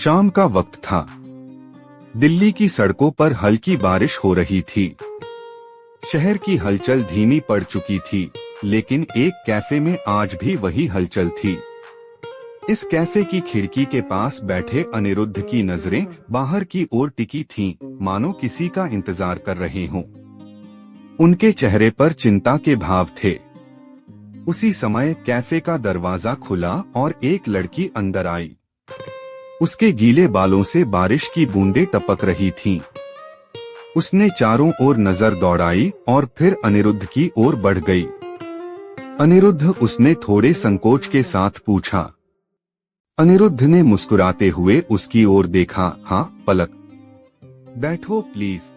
शाम का वक्त था। दिल्ली की सड़कों पर हल्की बारिश हो रही थी। शहर की हलचल धीमी पड़ चुकी थी, लेकिन एक कैफे में आज भी वही हलचल थी। इस कैफे की खिड़की के पास बैठे अनिरुद्ध की नजरें बाहर की ओर टिकी थीं, मानो किसी का इंतजार कर रहे हों। उनके चेहरे पर चिंता के भाव थे। उसी समय कैफे का दरवाजा खुला और एक लड़की अंदर आई। उसके गीले बालों से बारिश की बूंदें टपक रही थीं। उसने चारों ओर नजर दौड़ाई और फिर अनिरुद्ध की ओर बढ़ गई। अनिरुद्ध, उसने थोड़े संकोच के साथ पूछा। अनिरुद्ध ने मुस्कुराते हुए उसकी ओर देखा। हाँ पलक, बैठो प्लीज।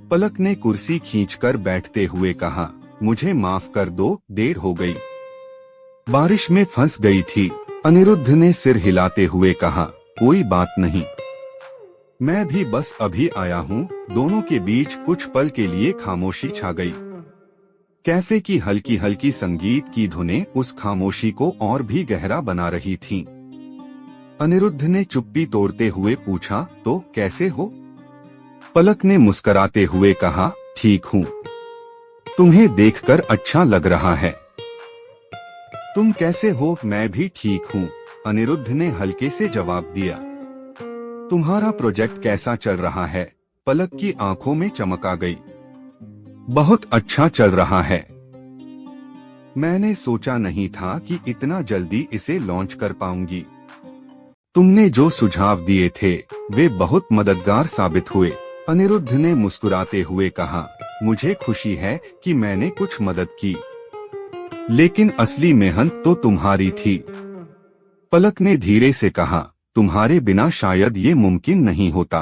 पलक ने कुर्सी खींचकर बैठते हुए कहा, मुझे माफ कर दो, देर हो गई। बारिश में फंस गई थी। अनिरुद्ध ने सिर हिलाते हुए कहा, कोई बात नहीं, मैं भी बस अभी आया हूँ। दोनों के बीच कुछ पल के लिए खामोशी छा गई। कैफे की हल्की हल्की संगीत की धुनें उस खामोशी को और भी गहरा बना रही थीं। अनिरुद्ध ने चुप्पी तोड़ते हुए पूछा, तो कैसे हो? पलक ने मुस्कुराते हुए कहा, ठीक हूँ, तुम्हें देखकर अच्छा लग रहा है। तुम कैसे हो? मैं भी ठीक हूँ, अनिरुद्ध ने हल्के से जवाब दिया। तुम्हारा प्रोजेक्ट कैसा चल रहा है? पलक की आंखों में चमक आ गई। बहुत अच्छा चल रहा है। मैंने सोचा नहीं था कि इतना जल्दी इसे लॉन्च कर पाऊंगी। तुमने जो सुझाव दिए थे वे बहुत मददगार साबित हुए, अनिरुद्ध ने मुस्कुराते हुए कहा। मुझे खुशी है कि मैंने कुछ मदद की, लेकिन असली मेहनत तो तुम्हारी थी। पलक ने धीरे से कहा, तुम्हारे बिना शायद ये मुमकिन नहीं होता।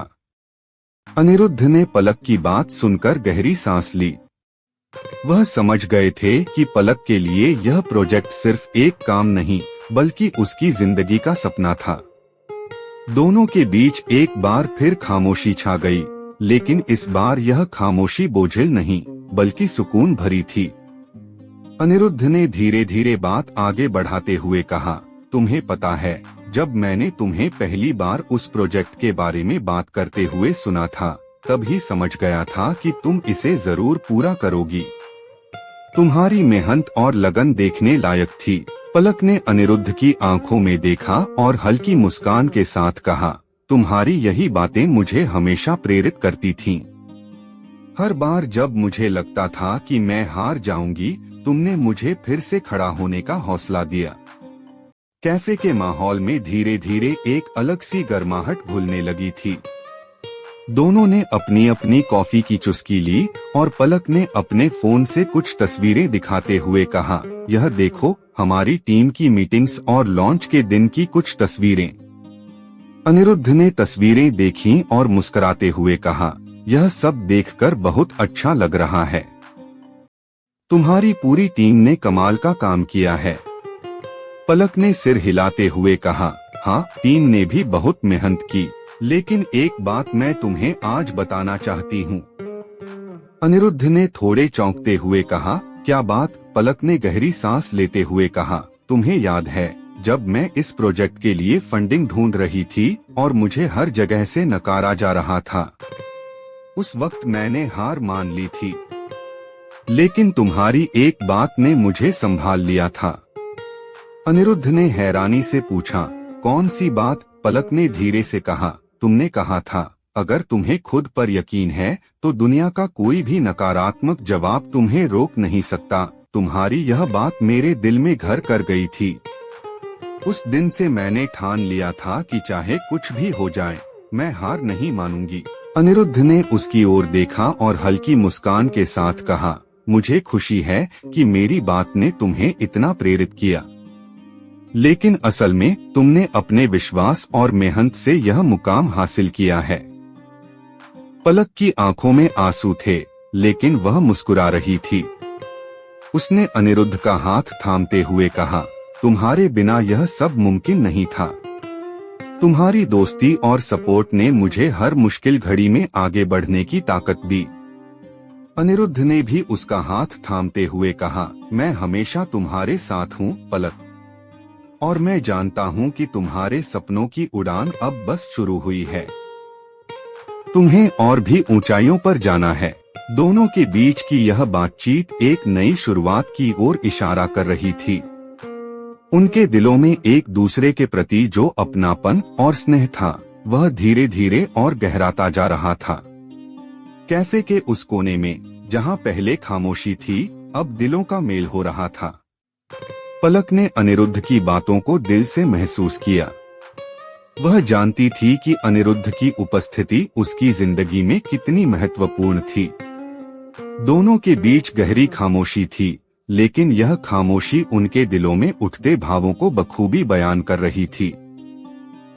अनिरुद्ध ने पलक की बात सुनकर गहरी सांस ली। वह समझ गए थे कि पलक के लिए यह प्रोजेक्ट सिर्फ एक काम नहीं, बल्कि उसकी जिंदगी का सपना था। दोनों के बीच एक बार फिर खामोशी छा गई, लेकिन इस बार यह खामोशी बोझिल नहीं, बल्कि सुकून भरी थी। अनिरुद्ध ने धीरे धीरे बात आगे बढ़ाते हुए कहा, तुम्हें पता है, जब मैंने तुम्हें पहली बार उस प्रोजेक्ट के बारे में बात करते हुए सुना था, तब ही समझ गया था कि तुम इसे जरूर पूरा करोगी। तुम्हारी मेहनत और लगन देखने लायक थी। पलक ने अनिरुद्ध की आंखों में देखा और हल्की मुस्कान के साथ कहा, तुम्हारी यही बातें मुझे हमेशा प्रेरित करती थीं। हर बार जब मुझे लगता था कि मैं हार जाऊंगी, तुमने मुझे फिर से खड़ा होने का हौसला दिया। कैफे के माहौल में धीरे धीरे एक अलग सी गर्माहट घुलने लगी थी। दोनों ने अपनी अपनी कॉफी की चुस्की ली और पलक ने अपने फोन से कुछ तस्वीरें दिखाते हुए कहा, यह देखो, हमारी टीम की मीटिंग्स और लॉन्च के दिन की कुछ तस्वीरें। अनिरुद्ध ने तस्वीरें देखीं और मुस्कुराते हुए कहा, यह सब देखकर बहुत अच्छा लग रहा है। तुम्हारी पूरी टीम ने कमाल का काम किया है। पलक ने सिर हिलाते हुए कहा, हाँ, टीम ने भी बहुत मेहनत की, लेकिन एक बात मैं तुम्हें आज बताना चाहती हूँ। अनिरुद्ध ने थोड़े चौंकते हुए कहा, क्या बात? पलक ने गहरी सांस लेते हुए कहा, तुम्हें याद है, जब मैं इस प्रोजेक्ट के लिए फंडिंग ढूंढ रही थी और मुझे हर जगह से नकारा जा रहा था, उस वक्त मैंने हार मान ली थी, लेकिन तुम्हारी एक बात ने मुझे संभाल लिया था। अनिरुद्ध ने हैरानी से पूछा, कौन सी बात? पलक ने धीरे से कहा, तुमने कहा था, अगर तुम्हें खुद पर यकीन है तो दुनिया का कोई भी नकारात्मक जवाब तुम्हें रोक नहीं सकता। तुम्हारी यह बात मेरे दिल में घर कर गई थी। उस दिन से मैंने ठान लिया था कि चाहे कुछ भी हो जाए, मैं हार नहीं मानूंगी। अनिरुद्ध ने उसकी ओर देखा और हल्की मुस्कान के साथ कहा, मुझे खुशी है कि मेरी बात ने तुम्हें इतना प्रेरित किया, लेकिन असल में तुमने अपने विश्वास और मेहनत से यह मुकाम हासिल किया है। पलक की आंखों में आंसू थे, लेकिन वह मुस्कुरा रही थी। उसने अनिरुद्ध का हाथ थामते हुए कहा, तुम्हारे बिना यह सब मुमकिन नहीं था। तुम्हारी दोस्ती और सपोर्ट ने मुझे हर मुश्किल घड़ी में आगे बढ़ने की ताकत दी। अनिरुद्ध ने भी उसका हाथ थामते हुए कहा, मैं हमेशा तुम्हारे साथ हूँ पलक। और मैं जानता हूँ कि तुम्हारे सपनों की उड़ान अब बस शुरू हुई है। तुम्हें और भी ऊंचाइयों पर जाना है। दोनों के बीच की यह बातचीत एक नई शुरुआत की ओर इशारा कर रही थी। उनके दिलों में एक दूसरे के प्रति जो अपनापन और स्नेह था, वह धीरे धीरे और गहराता जा रहा था। कैफे के उस कोने में, जहां पहले खामोशी थी, अब दिलों का मेल हो रहा था। पलक ने अनिरुद्ध की बातों को दिल से महसूस किया। वह जानती थी कि अनिरुद्ध की उपस्थिति उसकी जिंदगी में कितनी महत्वपूर्ण थी। दोनों के बीच गहरी खामोशी थी, लेकिन यह खामोशी उनके दिलों में उठते भावों को बखूबी बयान कर रही थी।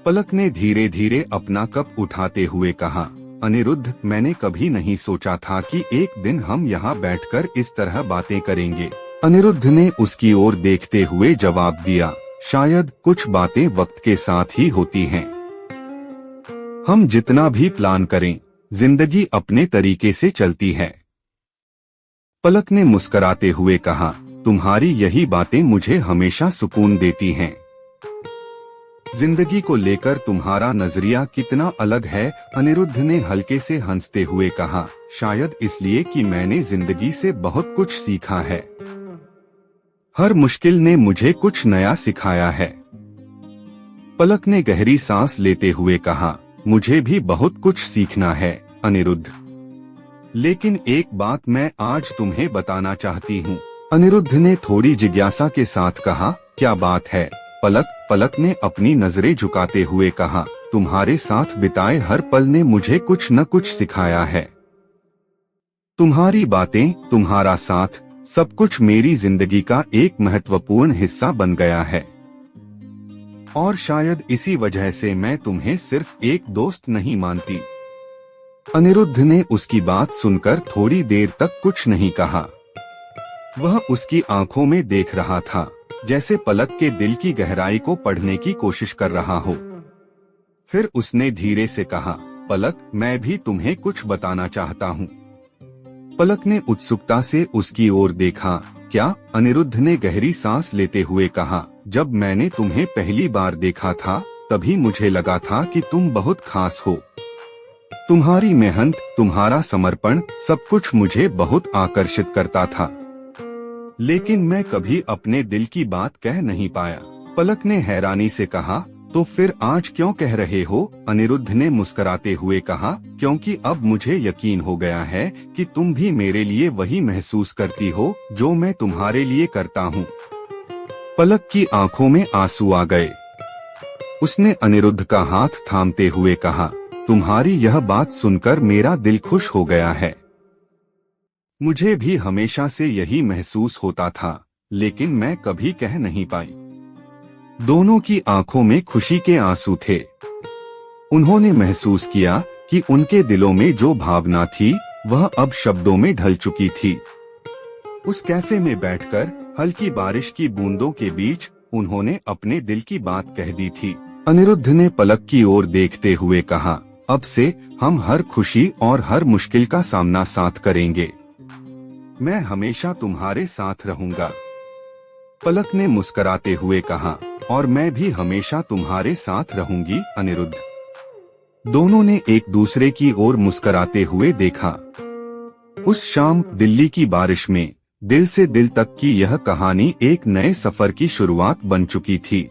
पलक ने धीरे धीरे अपना कप उठाते हुए कहा, अनिरुद्ध, मैंने कभी नहीं सोचा था कि एक दिन हम यहाँ बैठकर इस तरह बातें करेंगे। अनिरुद्ध ने उसकी ओर देखते हुए जवाब दिया, शायद कुछ बातें वक्त के साथ ही होती हैं। हम जितना भी प्लान करें, जिंदगी अपने तरीके से चलती है। पलक ने मुस्कुराते हुए कहा, तुम्हारी यही बातें मुझे हमेशा सुकून देती हैं। जिंदगी को लेकर तुम्हारा नजरिया कितना अलग है। अनिरुद्ध ने हल्के से हंसते हुए कहा, शायद इसलिए कि मैंने जिंदगी से बहुत कुछ सीखा है। हर मुश्किल ने मुझे कुछ नया सिखाया है। पलक ने गहरी सांस लेते हुए कहा, मुझे भी बहुत कुछ सीखना है अनिरुद्ध, लेकिन एक बात मैं आज तुम्हें बताना चाहती हूँ। अनिरुद्ध ने थोड़ी जिज्ञासा के साथ कहा, क्या बात है पलक ने अपनी नजरें झुकाते हुए कहा, तुम्हारे साथ बिताए हर पल ने मुझे कुछ न कुछ सिखाया है। तुम्हारी बातें, तुम्हारा साथ, सब कुछ मेरी जिंदगी का एक महत्वपूर्ण हिस्सा बन गया है। और शायद इसी वजह से मैं तुम्हें सिर्फ एक दोस्त नहीं मानती। अनिरुद्ध ने उसकी बात सुनकर थोड़ी देर तक कुछ नहीं कहा। वह उसकी आंखों में देख रहा था, जैसे पलक के दिल की गहराई को पढ़ने की कोशिश कर रहा हो। फिर उसने धीरे से कहा, पलक, मैं भी तुम्हें कुछ बताना चाहता हूँ। पलक ने उत्सुकता से उसकी ओर देखा। क्या? अनिरुद्ध ने गहरी सांस लेते हुए कहा, जब मैंने तुम्हें पहली बार देखा था, तभी मुझे लगा था कि तुम बहुत खास हो। तुम्हारी मेहनत, तुम्हारा समर्पण, सब कुछ मुझे बहुत आकर्षित करता था, लेकिन मैं कभी अपने दिल की बात कह नहीं पाया। पलक ने हैरानी से कहा, तो फिर आज क्यों कह रहे हो? अनिरुद्ध ने मुस्कुराते हुए कहा, क्योंकि अब मुझे यकीन हो गया है कि तुम भी मेरे लिए वही महसूस करती हो जो मैं तुम्हारे लिए करता हूँ। पलक की आंखों में आंसू आ गए। उसने अनिरुद्ध का हाथ थामते हुए कहा, तुम्हारी यह बात सुनकर मेरा दिल खुश हो गया है। मुझे भी हमेशा से यही महसूस होता था, लेकिन मैं कभी कह नहीं पाई। दोनों की आंखों में खुशी के आंसू थे। उन्होंने महसूस किया कि उनके दिलों में जो भावना थी, वह अब शब्दों में ढल चुकी थी। उस कैफे में बैठकर हल्की बारिश की बूंदों के बीच उन्होंने अपने दिल की बात कह दी थी। अनिरुद्ध ने पलक की ओर देखते हुए कहा, अब से हम हर खुशी और हर मुश्किल का सामना साथ करेंगे। मैं हमेशा तुम्हारे साथ रहूंगा। पलक ने मुस्कुराते हुए कहा, और मैं भी हमेशा तुम्हारे साथ रहूंगी अनिरुद्ध। दोनों ने एक दूसरे की ओर मुस्कुराते हुए देखा। उस शाम दिल्ली की बारिश में दिल से दिल तक की यह कहानी एक नए सफर की शुरुआत बन चुकी थी।